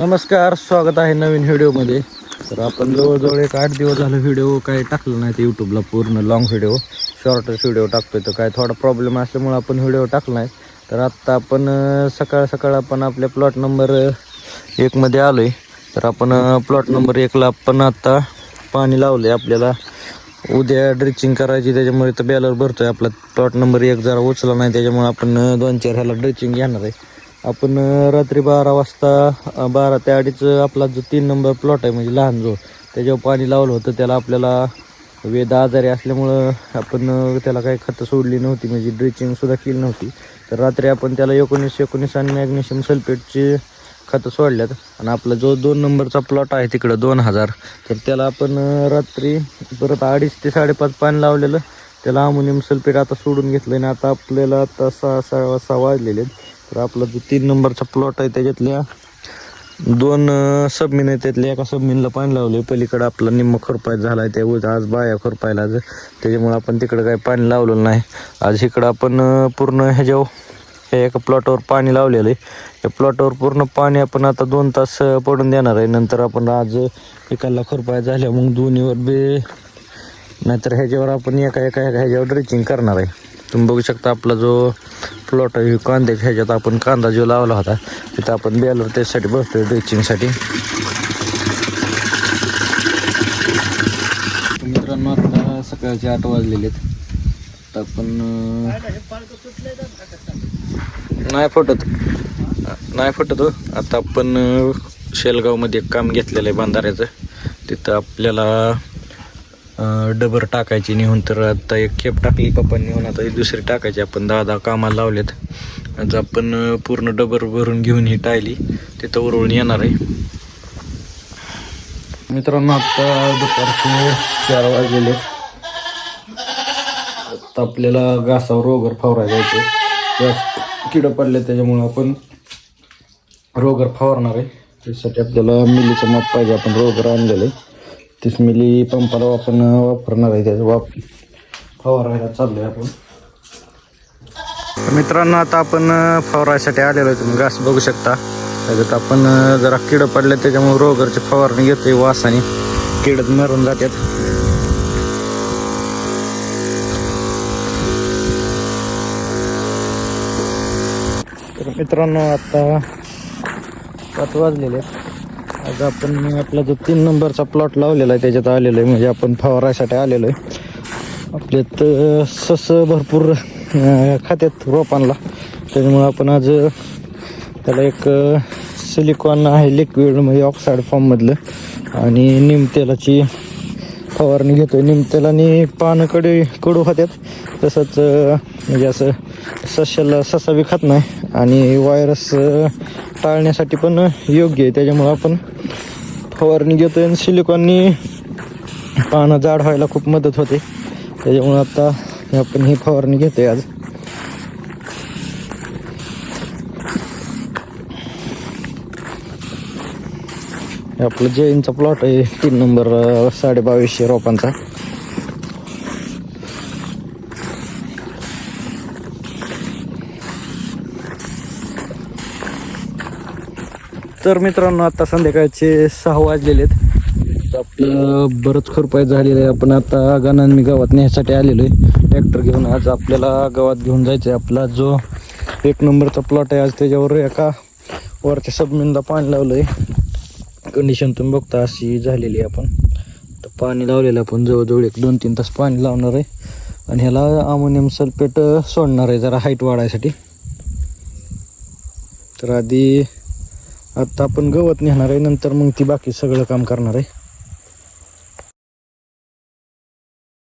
नमस्कार, स्वागत आहे नवीन व्हिडिओमध्ये. तर आपण जवळजवळ एक 8 दिवस झालं व्हिडिओ काही टाकलं नाही ते यूट्यूबला. पूर्ण लॉंग व्हिडिओ, शॉर्टच व्हिडिओ टाकतोय. तर काय थोडा प्रॉब्लेम असल्यामुळे आपण व्हिडिओ टाकला नाही. तर आत्ता आपण सकाळ सकाळ आपण आपल्या प्लॉट नंबर 1मध्ये आलो आहे. तर आपण प्लॉट नंबर 1ला आपण आत्ता पाणी लावलं आहे. आपल्याला उद्या ड्रिचिंग करायची, त्याच्यामुळे तर बॅलर भरतोय. आपला प्लॉट नंबर 1 जरा उचला नाही, त्याच्यामुळे आपण 2-4 ह्याला ड्रिचिंग घेणार आहे. आपण रात्री 12 वाजता 12 ते 2:30 आपला जो 3 नंबर प्लॉट आहे, म्हणजे लहान जो, त्याच्यावर पाणी लावलं होतं. त्याला आपल्याला वेद आजारी असल्यामुळं आपण त्याला काही खतं सोडली नव्हती, म्हणजे ड्रिचिंगसुद्धा केली नव्हती. तर रात्री आपण त्याला 19 आणि मॅग्नेशियम सल्फेटची खतं सोडल्यात. आणि आपला जो 2 नंबरचा प्लॉट आहे तिकडं 2000, तर त्याला आपण रात्री परत 2:30 ते 5:30 पाणी लावलेलं. त्याला अमोनियम सल्फेट आता सोडून घेतलं आणि आता आपल्याला आता 6 वाजलेले आहेत. तर आपला जो 3 नंबरचा प्लॉट आहे त्याच्यातल्या 2 सबमिन आहे. त्यातल्या एका सबमिनला पाणी लावले. पलीकडं आपला निम्म खुरपायचा झाला आहे, त्या आज बाया खुरपायला, त्याच्यामुळे आपण तिकडं काही पाणी लावलेलं नाही. आज इकडं आपण पूर्ण ह्या एका प्लॉटवर पाणी लावलेलं आहे. या प्लॉटवर पूर्ण पाणी आपण आता 2 तास पडून देणार आहे. नंतर आपण आज एकाला खुरपायचं झाल्या मग दोन्हीवर बी, नाहीतर ह्याच्यावर आपण एका ह्याच्यावर ड्रिचिंग करणार आहे. तुम्ही बघू शकता आपला जो प्लॉट आहे कांद्याच्या ह्याच्यात, आपण कांदा जो लावला होता तिथं आपण बॅलर त्यासाठी बसतोय ड्रिचिंगसाठी. मित्रांनो, आता सकाळचे 8 वाजलेले आहेत. आता आपण नाही फुटत आता आपण शेलगावमध्ये एक काम घेतलेलं आहे बांधाऱ्याचं. तिथं आपल्याला डबर टाकायची नेऊन. तर आता एक खेप टाकली पप्पांनी नेऊन, आता दुसरी टाकायची. आपण 10 कामाला लावलेत. आज आपण पूर्ण डबर भरून घेऊन ही टायली तिथं उरवून येणार आहे. मित्रांनो, आता दुपारचे 4 वाजलेले. आता आपल्याला घासावर रोगर फवारायला जायचं. किडं पडले त्याच्यामुळं आपण रोगर फवारणार आहे. त्यासाठी आपल्याला मिलीचं माप पाहिजे. आपण रोगर आणलेलं आहे, 30 मिली पंपाला आपण वापरणार आहे. त्याचं फवारायला चाललो आहे आपण. मित्रांनो, आता आपण फवारायसाठी आलेलो आहे. तुम्ही घास बघू शकता. त्याच्यात आपण जरा किडं पडले त्याच्यामुळे रोगरची फवारणी घेतोय. वासाने किडत मरून जातात. तर मित्रांनो, आता 5 वाजलेले आहेत. आज आपण आपला जो 3 नंबरचा प्लॉट लावलेला आहे त्याच्यात आलेलो आहे, म्हणजे आपण फवारायसाठी आलेलो आहे. आपल्यात सस भरपूर खात्यात रोपांना, त्याच्यामुळे आपण आज त्याला एक सिलिकॉन आहे लिक्विड, म्हणजे ऑक्साईड फॉर्ममधलं, आणि निमतेलाची फवारणी घेतो आहे. निमतेलाने पानं कडू खात्यात, तसंच म्हणजे असं ससा बी खात नाही आणि व्हायरस टाळण्यासाठी पण योग्य आहे. त्याच्यामुळं आपण फवारणी घेतो आहे. आणि सिलिकॉननी पानं जाड व्हायला खूप मदत होते. त्याच्यामुळं आता आपण ही फवारणी घेतो आहे आज. आपलं जैनचा प्लॉट आहे 3 नंबर 2250 रोपांचा. तर मित्रांनो, आता संध्याकाळचे 6 वाजलेले आहेत. आपलं बरंच खुरपाय झालेलं आहे. आपण आता गणांनी गावात नेण्यासाठी आलेलो आहे ट्रॅक्टर घेऊन. आज आपल्याला गावात घेऊन जायचं आहे. आपला जो 1 नंबरचा प्लॉट आहे, आज त्याच्यावर एका वरच्या सबमिनला पाणी लावलं आहे. कंडिशन तुम्ही बघता अशी झालेली आहे. आपण तर पाणी लावलेलं आपण जवळजवळ 1-2-3 तास पाणी लावणार आहे. आणि ह्याला अमोनियम सल्फेट सोडणार आहे जरा हाईट वाढायसाठी. तर आधी आता आपण गवत नेणार आहे, नंतर मग ती बाकी सगळं काम करणार आहे.